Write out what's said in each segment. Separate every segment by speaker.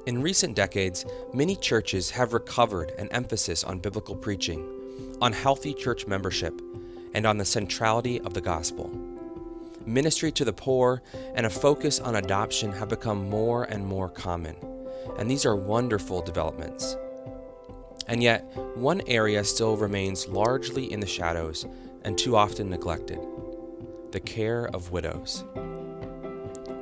Speaker 1: In recent decades, many churches have recovered an emphasis on biblical preaching, on healthy church membership, and on the centrality of the gospel. Ministry to the poor and a focus on adoption have become more and more common, and these are wonderful developments. And yet, one area still remains largely in the shadows and too often neglected: the care of widows.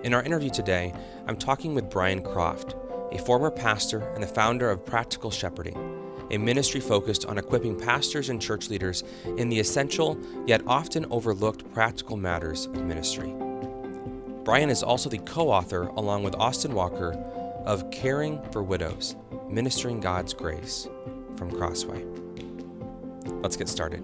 Speaker 1: In our interview today, I'm talking with Brian Croft, a former pastor and the founder of Practical Shepherding, a ministry focused on equipping pastors and church leaders in the essential yet often overlooked practical matters of ministry. Brian is also the co-author, along with Austin Walker, of Caring for Widows, Ministering God's Grace from Crossway. Let's get started.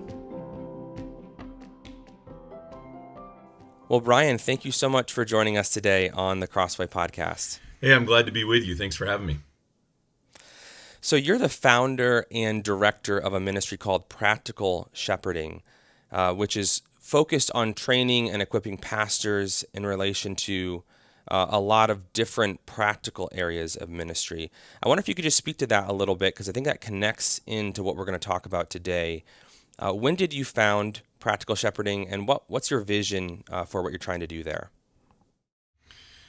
Speaker 1: Well, Brian, thank you so much for joining us today on the Crossway Podcast.
Speaker 2: Hey, I'm glad to be with you. Thanks for having me.
Speaker 1: So you're the founder and director of a ministry called Practical Shepherding, which is focused on training and equipping pastors in relation to a lot of different practical areas of ministry. I wonder if you could just speak to that a little bit, because I think that connects into what we're going to talk about today. When did you found Practical Shepherding, and what's your vision for what you're trying to do there?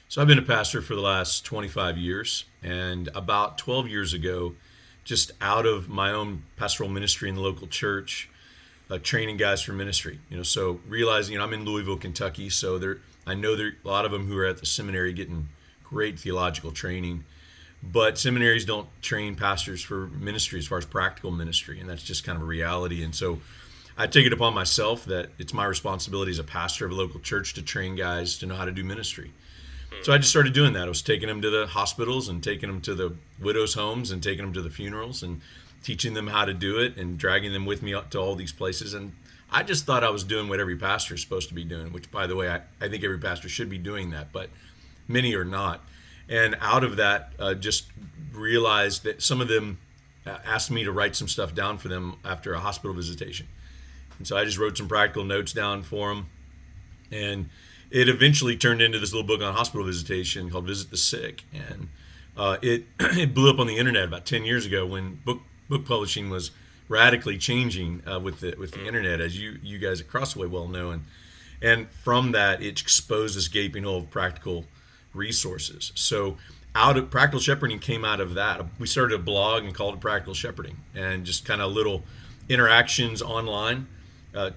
Speaker 2: So I've been a pastor for the last 25 years, and about 12 years ago, just out of my own pastoral ministry in the local church, training guys for ministry. So realizing, I'm in Louisville, Kentucky, so I know there are a lot of them who are at the seminary getting great theological training, but seminaries don't train pastors for ministry as far as practical ministry, and that's just kind of a reality. And so I take it upon myself that it's my responsibility as a pastor of a local church to train guys to know how to do ministry. So I just started doing that. I was taking them to the hospitals and taking them to the widows' homes and taking them to the funerals and teaching them how to do it and dragging them with me up to all these places. And I just thought I was doing what every pastor is supposed to be doing, which, by the way, I think every pastor should be doing that, but many are not. And out of that, just realized that some of them asked me to write some stuff down for them after a hospital visitation. And so I just wrote some practical notes down for them. And it eventually turned into this little book on hospital visitation called Visit the Sick. And it blew up on the internet about 10 years ago when book publishing was radically changing with the internet, as you guys at Crossway well know. And from that, it exposed this gaping hole of practical resources. So out of Practical Shepherding came out of that. We started a blog and called it Practical Shepherding, and just kind of little interactions online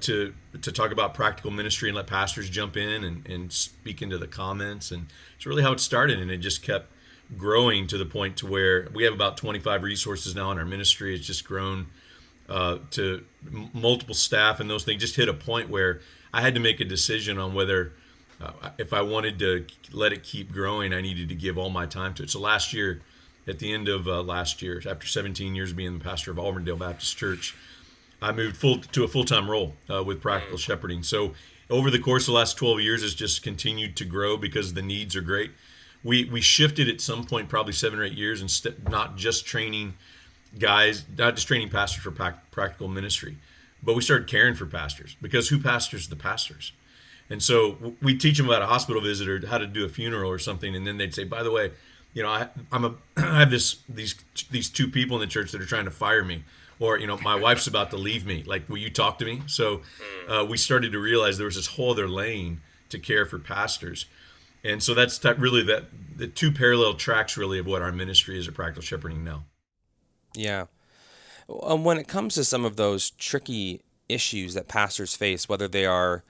Speaker 2: to talk about practical ministry and let pastors jump in and speak into the comments. And it's really how it started, and it just kept growing to the point to where we have about 25 resources now in our ministry. It's just grown to multiple staff, and those things just hit a point where I had to make a decision on whether if I wanted to let it keep growing, I needed to give all my time to it. So last year, at the end of last year, after 17 years being the pastor of Auburndale Baptist Church, I moved to a full-time role with Practical Shepherding. So over the course of the last 12 years, it's just continued to grow because the needs are great. We shifted at some point, probably 7 or 8 years, and not just training guys, not just training pastors for practical ministry, but we started caring for pastors, because who pastors the pastors? And so we teach them about a hospital visit or how to do a funeral or something, and then they'd say, by the way, I have these two people in the church that are trying to fire me, or my wife's about to leave me. Like, will you talk to me? So we started to realize there was this whole other lane to care for pastors, and so that's really the two parallel tracks really of what our ministry is at Practical Shepherding now.
Speaker 1: Yeah. When it comes to some of those tricky issues that pastors face, whether they are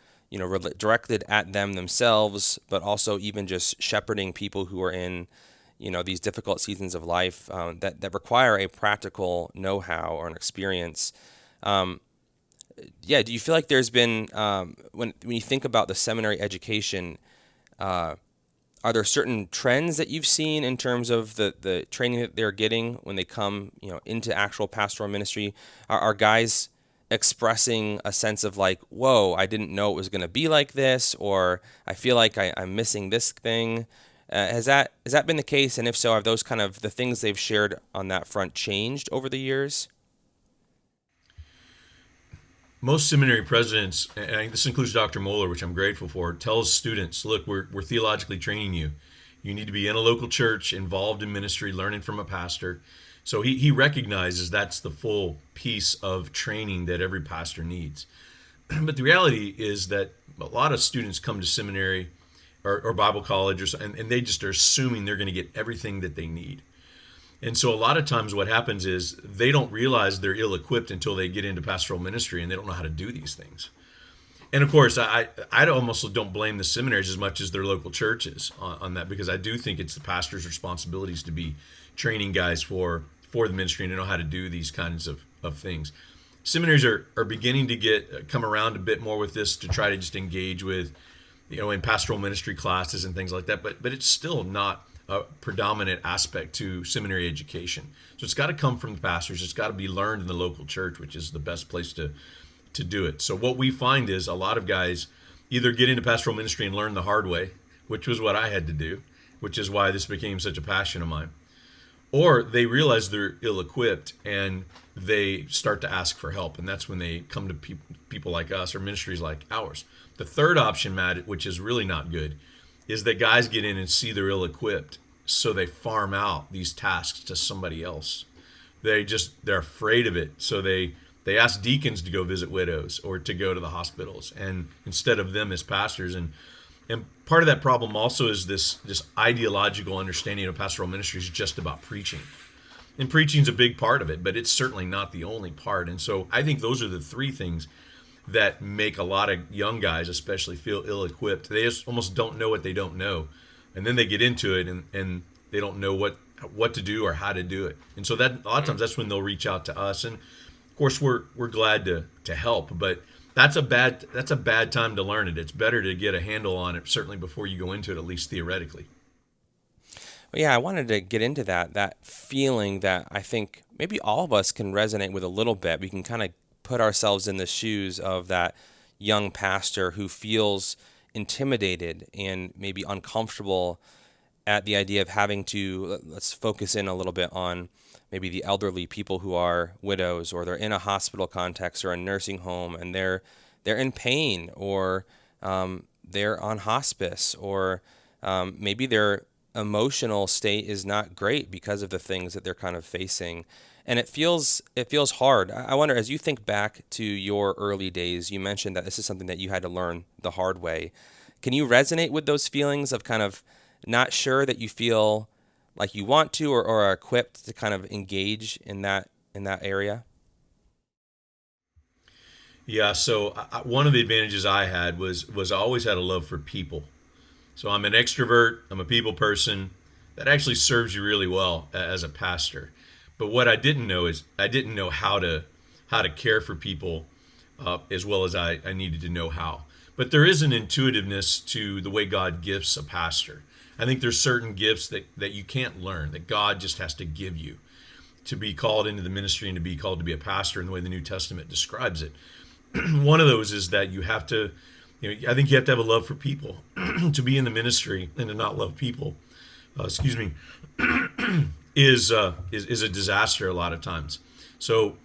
Speaker 1: directed at themselves, but also even just shepherding people who are in these difficult seasons of life that require a practical know-how or an experience. Do you feel like there's been, when you think about the seminary education, are there certain trends that you've seen in terms of the training that they're getting when they come into actual pastoral ministry? Are guys expressing a sense of like, whoa, I didn't know it was going to be like this, or I feel like I'm missing this thing? Has that been the case? And if so, have those kind of the things they've shared on that front changed over the years?
Speaker 2: Most seminary presidents, and this includes Dr. Moeller, which I'm grateful for, tells students, look, we're theologically training you. You need to be in a local church, involved in ministry, learning from a pastor. So he recognizes that's the full piece of training that every pastor needs. But the reality is that a lot of students come to seminary or Bible college and they just are assuming they're going to get everything that they need. And so a lot of times what happens is they don't realize they're ill-equipped until they get into pastoral ministry and they don't know how to do these things. And of course, I almost don't blame the seminaries as much as their local churches on that, because I do think it's the pastor's responsibilities to be training guys for the ministry and to know how to do these kinds of things. Seminaries are beginning to come around a bit more with this to try to just engage with, in pastoral ministry classes and things like that. But it's still not a predominant aspect to seminary education. So it's got to come from the pastors. It's got to be learned in the local church, which is the best place to do it. So what we find is a lot of guys either get into pastoral ministry and learn the hard way, which was what I had to do, which is why this became such a passion of mine. Or they realize they're ill-equipped and they start to ask for help. And that's when they come to people like us or ministries like ours. The third option, Matt, which is really not good, is that guys get in and see they're ill-equipped. So they farm out these tasks to somebody else. They're afraid of it. So they ask deacons to go visit widows or to go to the hospitals, and instead of them as pastors. And part of that problem also is this ideological understanding of pastoral ministry is just about preaching. And preaching is a big part of it, but it's certainly not the only part. And so I think those are the three things that make a lot of young guys especially feel ill-equipped. They just almost don't know what they don't know. And then they get into it and they don't know what to do or how to do it. And so that a lot of times that's when they'll reach out to us. And of course we're glad to help, but that's a bad time to learn it. It's better to get a handle on it, certainly before you go into it, at least theoretically.
Speaker 1: Well, yeah, I wanted to get into that feeling that I think maybe all of us can resonate with a little bit. We can kind of put ourselves in the shoes of that young pastor who feels intimidated and maybe uncomfortable at the idea of having to, let's focus in a little bit on maybe the elderly, people who are widows, or they're in a hospital context or a nursing home and they're in pain, or they're on hospice, or maybe their emotional state is not great because of the things that they're kind of facing. And it feels hard. I wonder, as you think back to your early days, you mentioned that this is something that you had to learn the hard way. Can you resonate with those feelings of kind of not sure that you feel like you want to or are equipped to kind of engage in that area?
Speaker 2: Yeah, so one of the advantages I had was I always had a love for people. So I'm an extrovert, I'm a people person. That actually serves you really well as a pastor. But what I didn't know is I didn't know how to care for people as well as I needed to know how. But there is an intuitiveness to the way God gifts a pastor. I think there's certain gifts that you can't learn, that God just has to give you to be called into the ministry and to be called to be a pastor in the way the New Testament describes it. One of those is that you have to, I think you have to have a love for people. To be in the ministry and to not love people, is a disaster a lot of times. So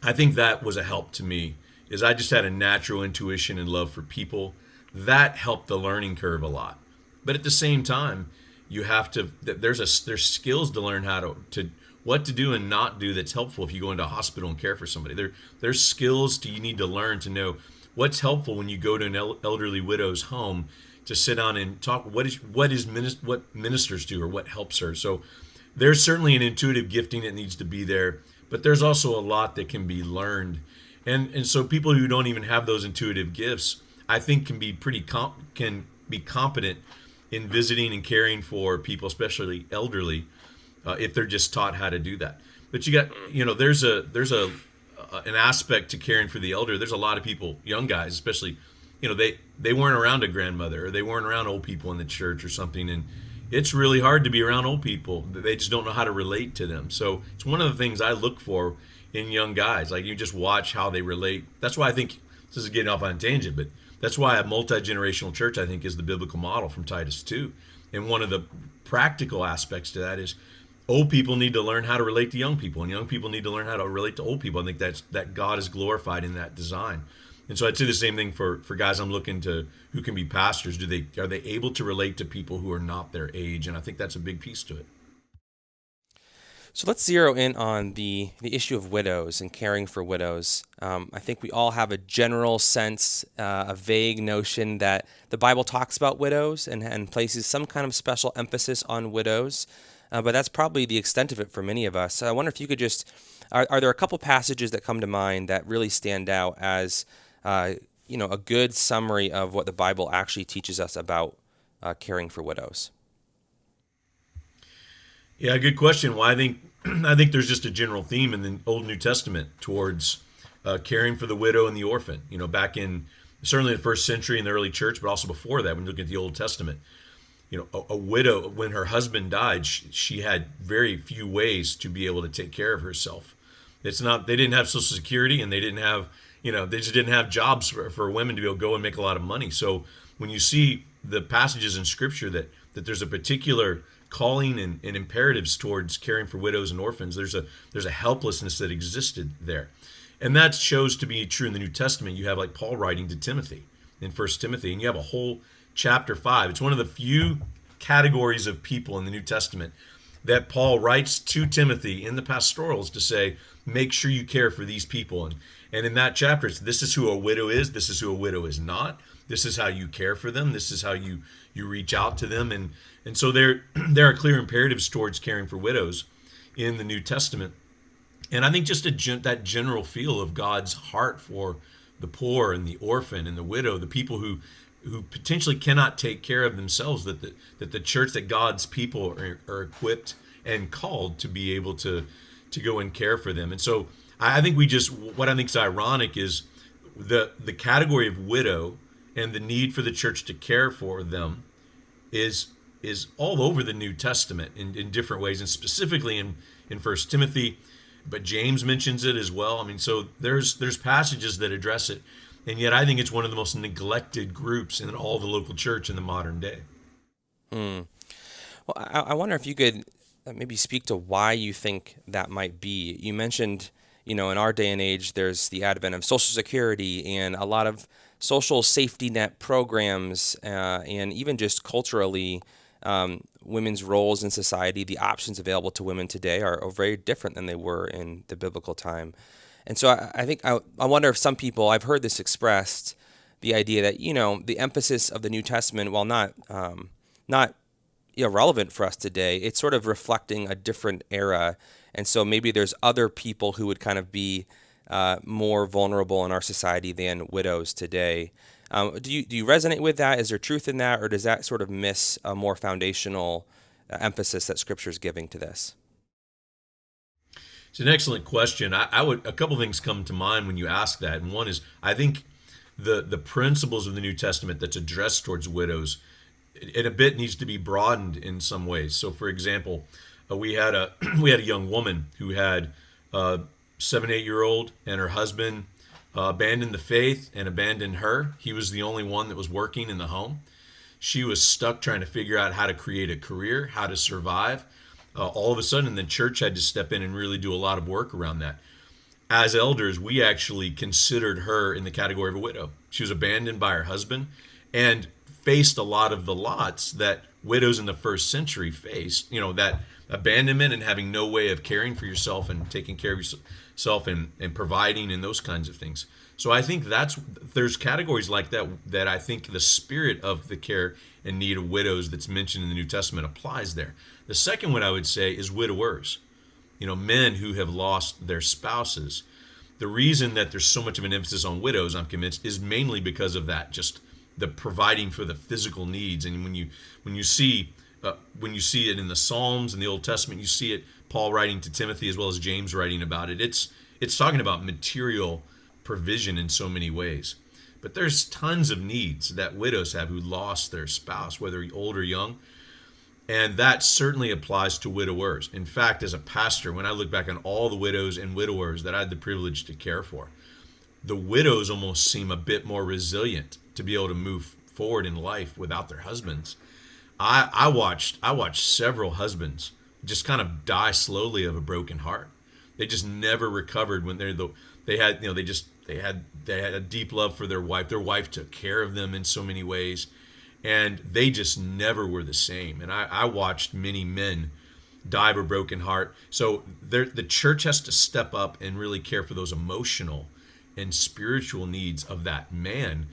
Speaker 2: I think that was a help to me, is I just had a natural intuition and love for people. That helped the learning curve a lot. But at the same time, you have to, there's skills to learn how to what to do and not do that's helpful if you go into a hospital and care for somebody. There's skills you need to learn to know what's helpful when you go to an elderly widow's home to sit down and talk. What ministers do or what helps her. So there's certainly an intuitive gifting that needs to be there, but there's also a lot that can be learned. And so people who don't even have those intuitive gifts, I think can be competent in visiting and caring for people, especially elderly, if they're just taught how to do that. But there's an aspect to caring for the elder. There's a lot of people, young guys especially, they weren't around a grandmother, or they weren't around old people in the church or something, and it's really hard to be around old people. They just don't know how to relate to them. So it's one of the things I look for in young guys. Like, you just watch how they relate. That's why I think, this is getting off on a tangent, but that's why a multi-generational church, I think, is the biblical model from Titus 2. And one of the practical aspects to that is old people need to learn how to relate to young people, and young people need to learn how to relate to old people. I think that God is glorified in that design. And so I'd say the same thing for guys I'm looking to who can be pastors. Are they able to relate to people who are not their age? And I think that's a big piece to it.
Speaker 1: So let's zero in on the issue of widows and caring for widows. I think we all have a general sense, a vague notion that the Bible talks about widows and places some kind of special emphasis on widows, but that's probably the extent of it for many of us. So I wonder if you could just, are there a couple passages that come to mind that really stand out as a good summary of what the Bible actually teaches us about caring for widows?
Speaker 2: Yeah, good question. Well, I think there's just a general theme in the Old New Testament towards caring for the widow and the orphan. Back in certainly the first century in the early church, but also before that, when you look at the Old Testament, a widow, when her husband died, she had very few ways to be able to take care of herself. They didn't have Social Security, and they didn't have, they just didn't have jobs for women to be able to go and make a lot of money. So when you see the passages in Scripture that there's a particular calling and imperatives towards caring for widows and orphans, there's a helplessness that existed there. And that shows to be true in the New Testament. You have like Paul writing to Timothy in 1 Timothy, and you have a whole chapter 5. It's one of the few categories of people in the New Testament that Paul writes to Timothy in the pastorals to say, make sure you care for these people. And in that chapter, this is who a widow is, this is who a widow is not, this is how you care for them, this is how you reach out to them. And so there are clear imperatives towards caring for widows in the New Testament. And I think just that general feel of God's heart for the poor and the orphan and the widow, the people who potentially cannot take care of themselves, that the church, that God's people are equipped and called to be able to go and care for them. And so I think what I think is ironic is the category of widow and the need for the church to care for them is all over the New Testament in different ways, and specifically in 1 Timothy, but James mentions it as well. I mean, so there's passages that address it, and yet I think it's one of the most neglected groups in all the local church in the modern day.
Speaker 1: Well, I wonder if you could maybe speak to why you think that might be. You mentioned, in our day and age, there's the advent of Social Security and a lot of social safety net programs, and even just culturally, women's roles in society, the options available to women today are very different than they were in the biblical time. And so I think I wonder if some people, I've heard this expressed, the idea that, the emphasis of the New Testament, while not irrelevant for us today, it's sort of reflecting a different era. And so maybe there's other people who would kind of be more vulnerable in our society than widows today. Do you resonate with that? Is there truth in that, or does that sort of miss a more foundational emphasis that Scripture is giving to this?
Speaker 2: It's an excellent question. A couple things come to mind when you ask that, and one is I think the principles of the New Testament that's addressed towards widows, it a bit needs to be broadened in some ways. So, for example, we had a young woman who had 7-8-year-old, and her husband abandoned the faith and abandoned her. He was the only one that was working in the home. She was stuck trying to figure out how to create a career, how to survive. All of a sudden, the church had to step in and really do a lot of work around that. As elders, we actually considered her in the category of a widow. She was abandoned by her husband and faced a lot of the lots that widows in the first century faced. That abandonment and having no way of caring for yourself and taking care of yourself and providing and those kinds of things. So I think there's categories like that I think the spirit of the care and need of widows that's mentioned in the New Testament applies there. The second one I would say is widowers, men who have lost their spouses. The reason that there's so much of an emphasis on widows, I'm convinced, is mainly because of that, just the providing for the physical needs. And when you see it in the Psalms and the Old Testament, you see it Paul writing to Timothy as well as James writing about it. It's talking about material provision in so many ways. But there's tons of needs that widows have who lost their spouse, whether old or young. And that certainly applies to widowers. In fact, as a pastor, when I look back on all the widows and widowers that I had the privilege to care for, the widows almost seem a bit more resilient to be able to move forward in life without their husbands. I watched several husbands just kind of die slowly of a broken heart. They just never recovered when they're the They had a deep love for their wife. Their wife took care of them in so many ways, and they just never were the same. And I watched many men die of a broken heart. So the church has to step up and really care for those emotional and spiritual needs of that man.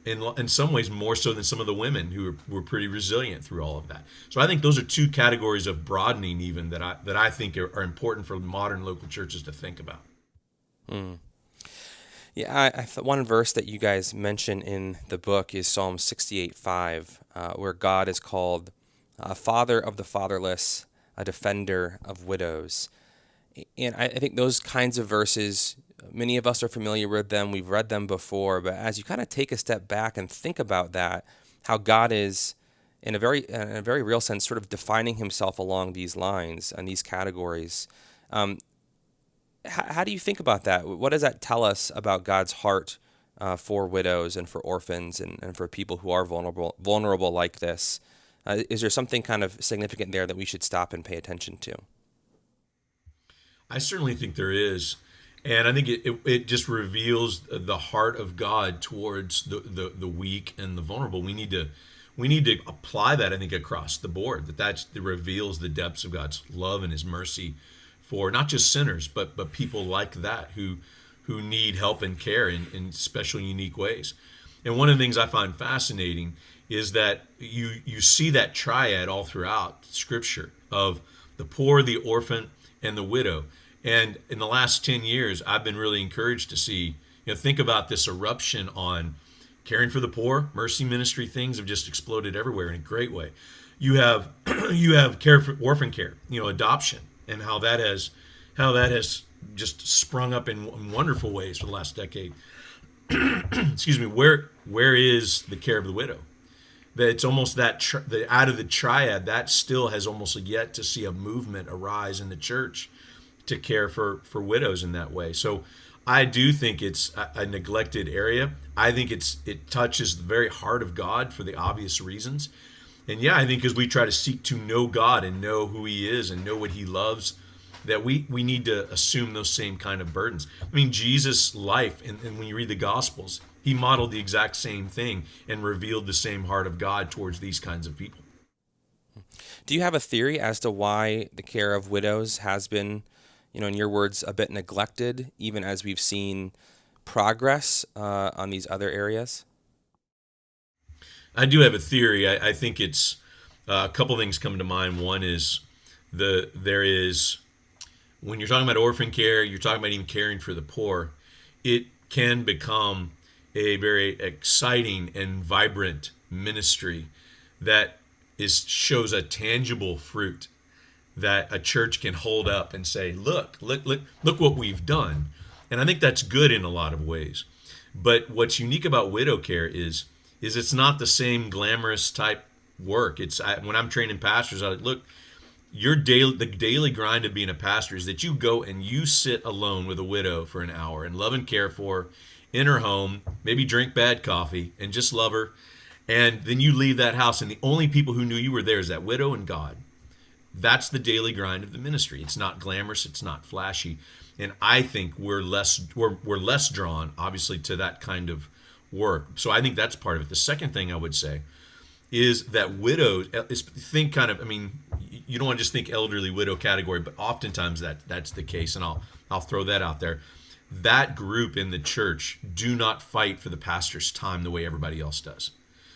Speaker 2: In some ways more so than some of the women who were pretty resilient through all of that. So I think those are two categories of broadening even that I think are important for modern local churches to think about.
Speaker 1: Yeah, one verse that you guys mention in the book is Psalm 68:5, where God is called a father of the fatherless, a defender of widows. And I think those kinds of verses, many of us are familiar with them. We've read them before. But as you kind of take a step back and think about that, how God is, in a very real sense, sort of defining himself along these lines and these categories. How do you think about that? What does that tell us about God's heart for widows and for orphans and for people who are vulnerable like this? Is there something kind of significant there that we should stop and pay attention to?
Speaker 2: I certainly think there is. And I think it just reveals the heart of God towards the weak and the vulnerable. We need to apply that, I think, across the board. That reveals the depths of God's love and his mercy for not just sinners, but people like that who need help and care in special, unique ways. And one of the things I find fascinating is that you see that triad all throughout Scripture of the poor, the orphan, and the widow. And in the last 10 years, I've been really encouraged to see, think about this eruption on caring for the poor. Mercy ministry things have just exploded everywhere in a great way. You have care for orphan care, adoption, and how that has just sprung up in wonderful ways for the last decade. Excuse me. Where is the care of the widow? That it's almost that out of the triad that still has almost yet to see a movement arise in the church to care for widows in that way. So I do think it's a neglected area. I think it touches the very heart of God for the obvious reasons. And yeah, I think as we try to seek to know God and know who he is and know what he loves, that we need to assume those same kind of burdens. I mean, Jesus' life, and when you read the Gospels, he modeled the exact same thing and revealed the same heart of God towards these kinds of people.
Speaker 1: Do you have a theory as to why the care of widows has been, in your words, a bit neglected, even as we've seen progress on these other areas?
Speaker 2: I do have a theory. I think it's a couple things come to mind. One is there is, when you're talking about orphan care, you're talking about even caring for the poor, it can become a very exciting and vibrant ministry that shows a tangible fruit that a church can hold up and say, look what we've done. And I think that's good in a lot of ways. But what's unique about widow care is it's not the same glamorous type work. When I'm training pastors, I look, the daily grind of being a pastor is that you go and you sit alone with a widow for an hour and love and care for her in her home, maybe drink bad coffee and just love her. And then you leave that house and the only people who knew you were there is that widow and God. That's the daily grind of the ministry. It's not glamorous. It's not flashy. And I think we're less drawn, obviously, to that kind of work. So I think that's part of it. The second thing I would say is that widows, you don't want to just think elderly widow category, but oftentimes that's the case. And I'll throw that out there. That group in the church do not fight for the pastor's time the way everybody else does.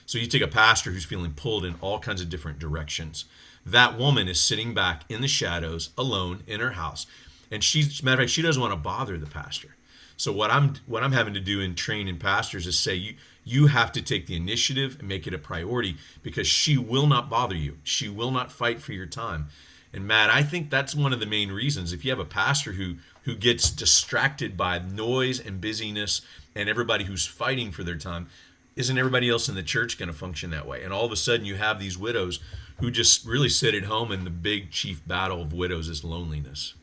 Speaker 2: So you take a pastor who's feeling pulled in all kinds of different directions. That woman is sitting back in the shadows alone in her house. And matter of fact, she doesn't want to bother the pastor. So what I'm having to do in training pastors is say you have to take the initiative and make it a priority because she will not bother you. She will not fight for your time. And Matt, I think that's one of the main reasons. If you have a pastor who gets distracted by noise and busyness and everybody who's fighting for their time, isn't everybody else in the church going to function that way? And all of a sudden you have these widows who just really sit at home, and the big chief battle of widows is loneliness.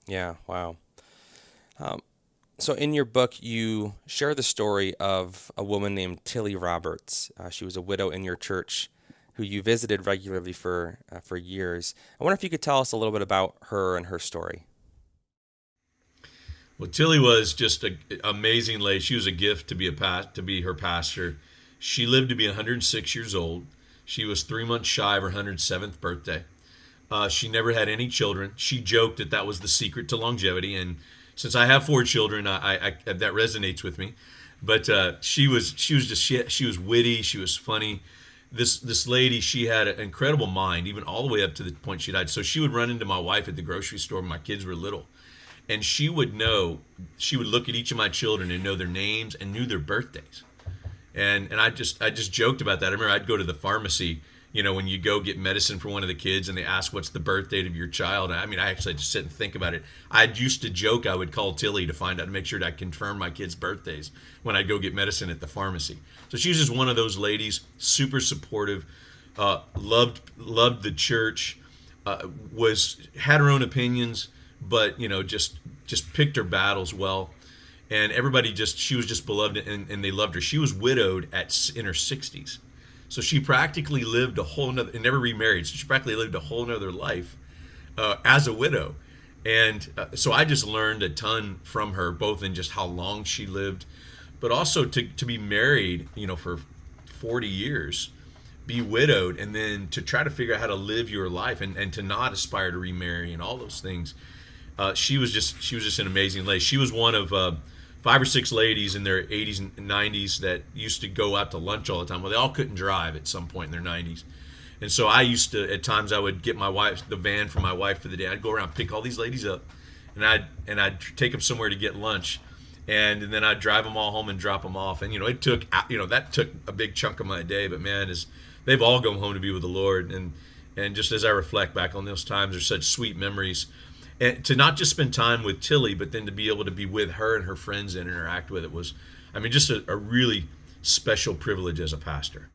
Speaker 1: Yeah, wow. So in your book, you share the story of a woman named Tilly Roberts. She was a widow in your church who you visited regularly for years. I wonder if you could tell us a little bit about her and her story.
Speaker 2: Well, Tilly was just an amazing lady. She was a gift to be to be her pastor. She lived to be 106 years old. She was 3 months shy of her 107th birthday. She never had any children. She joked that that was the secret to longevity, and since I have 4 children, I that resonates with me. But she was witty. She was funny. This lady, she had an incredible mind, even all the way up to the point she died. So she would run into my wife at the grocery store when my kids were little, and she would look at each of my children and know their names and knew their birthdays. And I just joked about that. I remember I'd go to the pharmacy, when you go get medicine for one of the kids and they ask what's the birth date of your child. I actually just sit and think about it. I used to joke I would call Tilly to find out, to make sure that I confirm my kids' birthdays when I'd go get medicine at the pharmacy. So she was just one of those ladies, super supportive, loved the church, had her own opinions, but just picked her battles well. And everybody she was just beloved, and they loved her. She was widowed in her 60s. So she practically lived a whole nother, and never remarried. So she practically lived a whole nother life as a widow. And so I just learned a ton from her, both in just how long she lived, but also to be married, for 40 years, be widowed, and then to try to figure out how to live your life and to not aspire to remarry and all those things. She was just an amazing lady. She was one of 5 or 6 ladies in their 80s and 90s that used to go out to lunch all the time. Well, they all couldn't drive at some point in their 90s. And so I used to, at times I would get the van for my wife for the day. I'd go around, pick all these ladies up, and I'd take them somewhere to get lunch. And then I'd drive them all home and drop them off. And, it took, that took a big chunk of my day. But man, they've all gone home to be with the Lord. And just as I reflect back on those times, they're such sweet memories. And to not just spend time with Tilly, but then to be able to be with her and her friends and interact with it was, just a really special privilege as a pastor.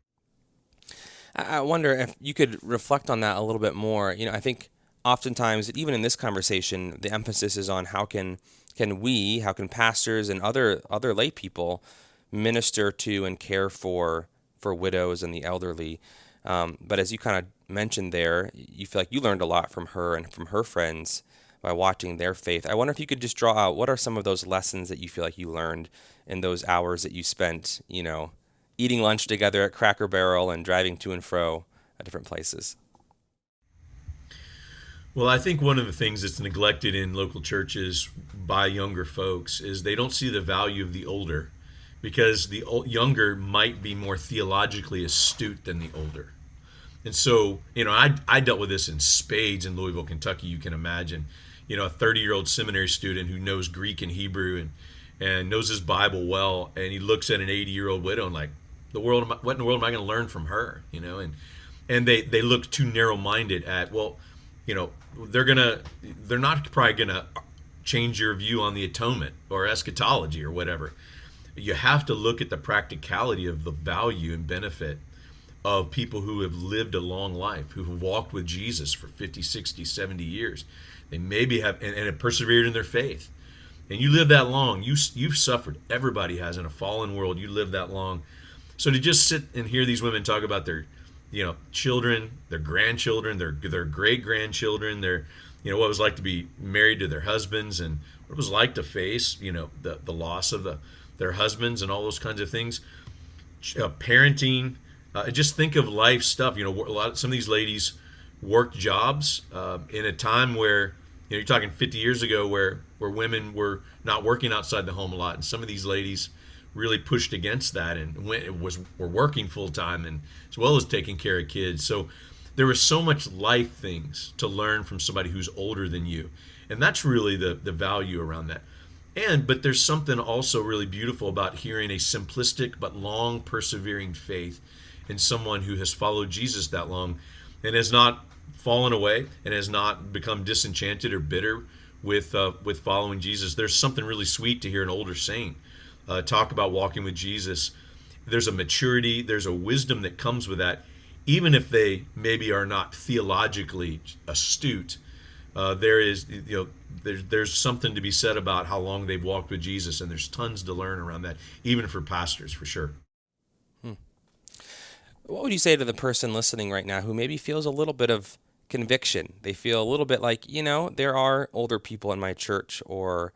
Speaker 1: I wonder if you could reflect on that a little bit more. I think oftentimes, even in this conversation, the emphasis is on how can pastors and other lay people minister to and care for widows and the elderly. But as you kind of mentioned there, you feel like you learned a lot from her and from her friends by watching their faith. I wonder if you could just draw out what are some of those lessons that you feel like you learned in those hours that you spent, eating lunch together at Cracker Barrel and driving to and fro at different places.
Speaker 2: Well, I think one of the things that's neglected in local churches by younger folks is they don't see the value of the older, because the younger might be more theologically astute than the older. And so, I dealt with this in spades in Louisville, Kentucky, you can imagine. A 30-year-old seminary student who knows Greek and Hebrew and knows his Bible well, and he looks at an 80-year-old widow and like, what in the world am I going to learn from her? And they look too narrow-minded at, they're not probably gonna change your view on the atonement or eschatology or whatever. You have to look at the practicality of the value and benefit of people who have lived a long life, who have walked with Jesus for 50, 60, 70 years. They maybe have and have persevered in their faith. And you live that long, you've suffered. Everybody has in a fallen world. You live that long. So to just sit and hear these women talk about their children, their grandchildren, their great-grandchildren, what it was like to be married to their husbands, and what it was like to face, the loss of their husbands and all those kinds of things. Parenting, just think of life stuff. Some of these ladies worked jobs in a time where, you're talking 50 years ago where women were not working outside the home a lot, and some of these ladies really pushed against that and were working full time, and as well as taking care of kids. So there was so much life things to learn from somebody who's older than you, and that's really the value around that. But there's something also really beautiful about hearing a simplistic but long persevering faith in someone who has followed Jesus that long and has not fallen away and has not become disenchanted or bitter with following Jesus. There's something really sweet to hear an older saint talk about walking with Jesus. There's a maturity, there's a wisdom that comes with that, even if they maybe are not theologically astute. There's something to be said about how long they've walked with Jesus, and there's tons to learn around that, even for pastors, for sure.
Speaker 1: What would you say to the person listening right now who maybe feels a little bit of conviction? They feel a little bit like, there are older people in my church, or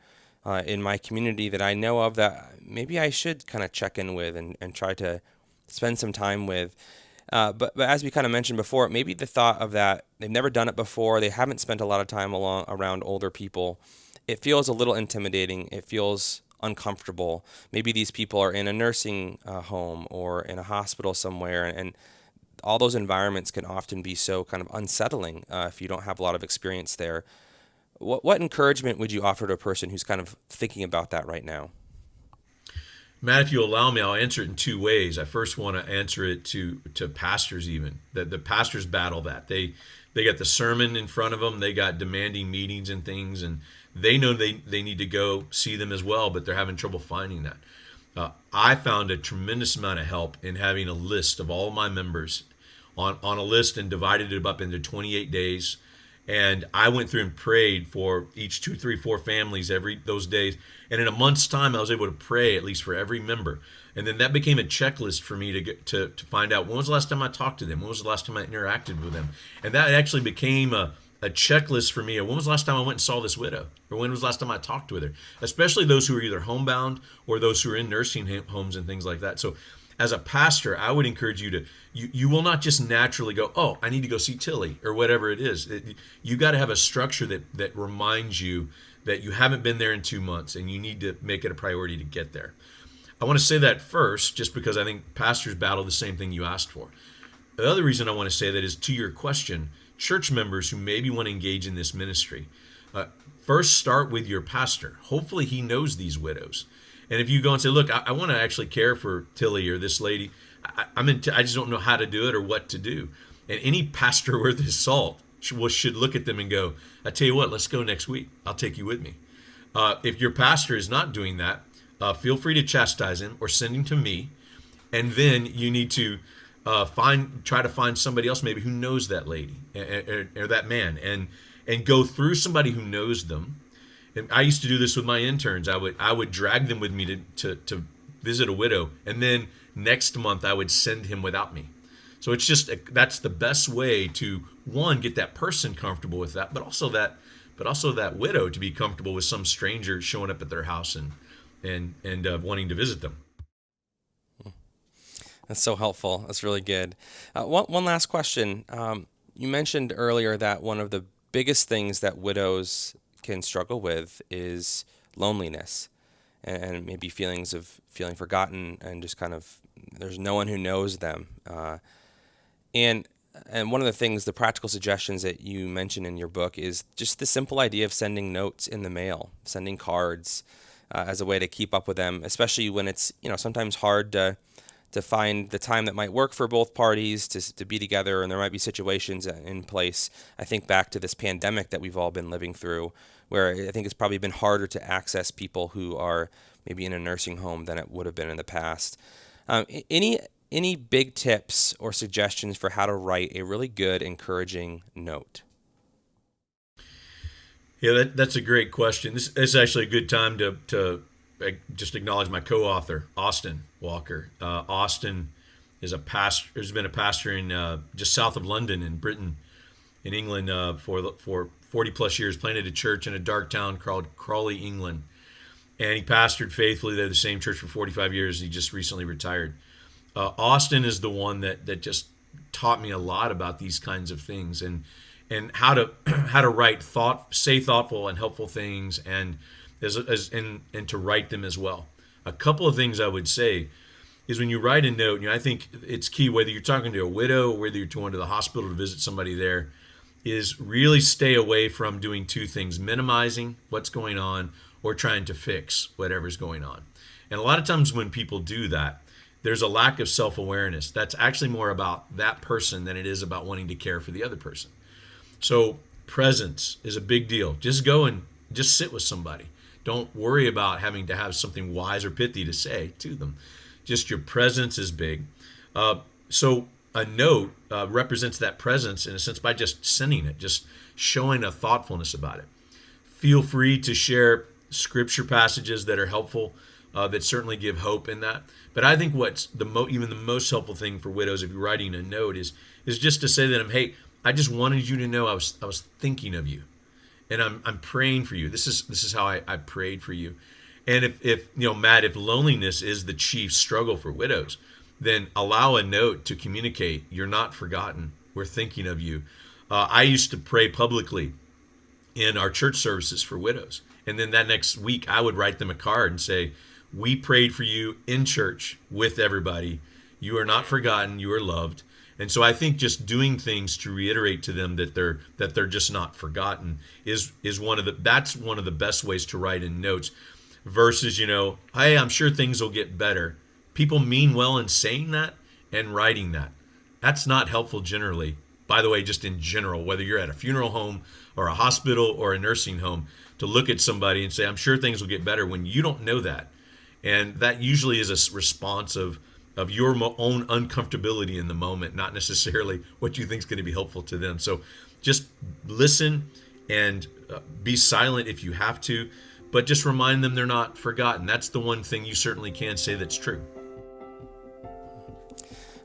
Speaker 1: in my community that I know of that maybe I should kind of check in with and try to spend some time with. But as we kind of mentioned before, maybe the thought of that, they've never done it before, they haven't spent a lot of time around older people, it feels a little intimidating, it feels uncomfortable. Maybe these people are in a nursing home or in a hospital somewhere, and all those environments can often be so kind of unsettling if you don't have a lot of experience there. What encouragement would you offer to a person who's kind of thinking about that right now?
Speaker 2: Matt, if you allow me, I'll answer it in two ways. I first want to answer it to pastors, even that the pastors battle that they got the sermon in front of them, they got demanding meetings and things, and they know they need to go see them as well, but they're having trouble finding that. I found a tremendous amount of help in having a list of all of my members on a list and divided it up into 28 days. And I went through and prayed for each 2, 3, 4 families those days. And in a month's time, I was able to pray at least for every member. And then that became a checklist for me to get to find out when was the last time I talked to them, when was the last time I interacted with them. And that actually became a checklist for me of when was the last time I went and saw this widow, or when was the last time I talked with her, especially those who are either homebound or those who are in nursing homes and things like that. So as a pastor, I would encourage you to, you will not just naturally go, oh, I need to go see Tilly or whatever it is. You got to have a structure that reminds you that you haven't been there in 2 months and you need to make it a priority to get there. I want to say that first, just because I think pastors battle the same thing you asked for. The other reason I want to say that is to your question, church members who maybe want to engage in this ministry, first start with your pastor. Hopefully he knows these widows. And if you go and say, look, I want to actually care for Tilly or this lady, I just don't know how to do it or what to do. And any pastor worth his salt should look at them and go, I tell you what, let's go next week. I'll take you with me. If your pastor is not doing that, feel free to chastise him or send him to me. And then you need to try to find somebody else maybe who knows that lady or that man, and go through somebody who knows them. And I used to do this with my interns. I would drag them with me to visit a widow, and then next month I would send him without me. So it's just that's the best way to, one, get that person comfortable with that, but also that widow to be comfortable with some stranger showing up at their house and wanting to visit them.
Speaker 1: That's so helpful. That's really good. One last question. You mentioned earlier that one of the biggest things that widows can struggle with is loneliness and maybe feelings of feeling forgotten and just kind of there's no one who knows them. And one of the things, the practical suggestions that you mention in your book is just the simple idea of sending notes in the mail, sending cards as a way to keep up with them, especially when it's sometimes hard to find the time that might work for both parties to be together, and there might be situations in place. I think back to this pandemic that we've all been living through, where I think it's probably been harder to access people who are maybe in a nursing home than it would have been in the past. Any big tips or suggestions for how to write a really good, encouraging note?
Speaker 2: Yeah, that's a great question. This is actually a good time to just acknowledge my co-author, Austin Walker. Austin is a pastor. Has been a pastor in just south of London in Britain, in England, for 40 plus years. Planted a church in a dark town called Crawley, England, and he pastored faithfully there, the same church, for 45 years. He just recently retired. Austin is the one that just taught me a lot about these kinds of things and how to write say thoughtful and helpful things and to write them as well. A couple of things I would say is when you write a note, I think it's key, whether you're talking to a widow or whether you're going to the hospital to visit somebody there, is really stay away from doing two things: minimizing what's going on or trying to fix whatever's going on. And a lot of times when people do that, there's a lack of self-awareness. That's actually more about that person than it is about wanting to care for the other person. So presence is a big deal. Just go and just sit with somebody. Don't worry about having to have something wise or pithy to say to them. Just your presence is big. So a note represents that presence in a sense by just sending it, just showing a thoughtfulness about it. Feel free to share scripture passages that are helpful, that certainly give hope in that. But I think what's even the most helpful thing for widows, if you're writing a note, is just to say to them, hey, I just wanted you to know I was thinking of you. and I'm praying for you. This is how I prayed for you. And if Matt, if loneliness is the chief struggle for widows, then allow a note to communicate, you're not forgotten. We're thinking of you. I used to pray publicly in our church services for widows. And then that next week, I would write them a card and say, we prayed for you in church with everybody. You are not forgotten. You are loved. And so I think just doing things to reiterate to them that they're just not forgotten is one of the best ways to write in notes versus, hey, I'm sure things will get better. People mean well in saying that and writing that. That's not helpful generally. By the way, just in general, whether you're at a funeral home or a hospital or a nursing home, to look at somebody and say, I'm sure things will get better when you don't know that. And that usually is a response of your own uncomfortability in the moment, not necessarily what you think is going to be helpful to them. So just listen and be silent if you have to, but just remind them they're not forgotten. That's the one thing you certainly can say that's true.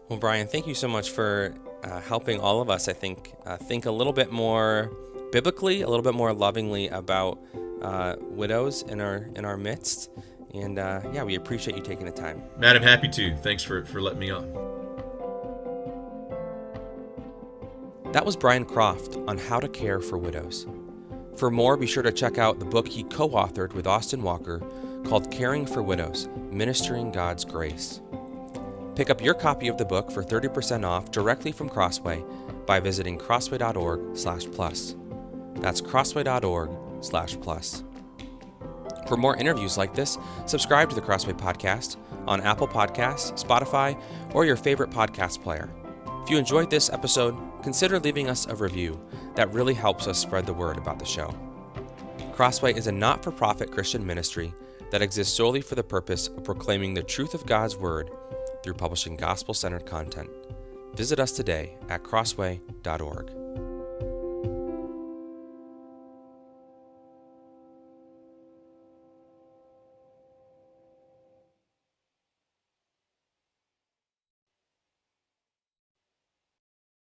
Speaker 1: Well, Brian, thank you so much for helping all of us, I think a little bit more biblically, a little bit more lovingly about widows in our midst. And we appreciate you taking the time.
Speaker 2: Matt, I'm happy to. Thanks for letting me on.
Speaker 1: That was Brian Croft on how to care for widows. For more, be sure to check out the book he co-authored with Austin Walker called Caring for Widows, Ministering God's Grace. Pick up your copy of the book for 30% off directly from Crossway by visiting crossway.org/plus. That's crossway.org/plus. For more interviews like this, subscribe to the Crossway Podcast on Apple Podcasts, Spotify, or your favorite podcast player. If you enjoyed this episode, consider leaving us a review. That really helps us spread the word about the show. Crossway is a not-for-profit Christian ministry that exists solely for the purpose of proclaiming the truth of God's Word through publishing gospel-centered content. Visit us today at crossway.org.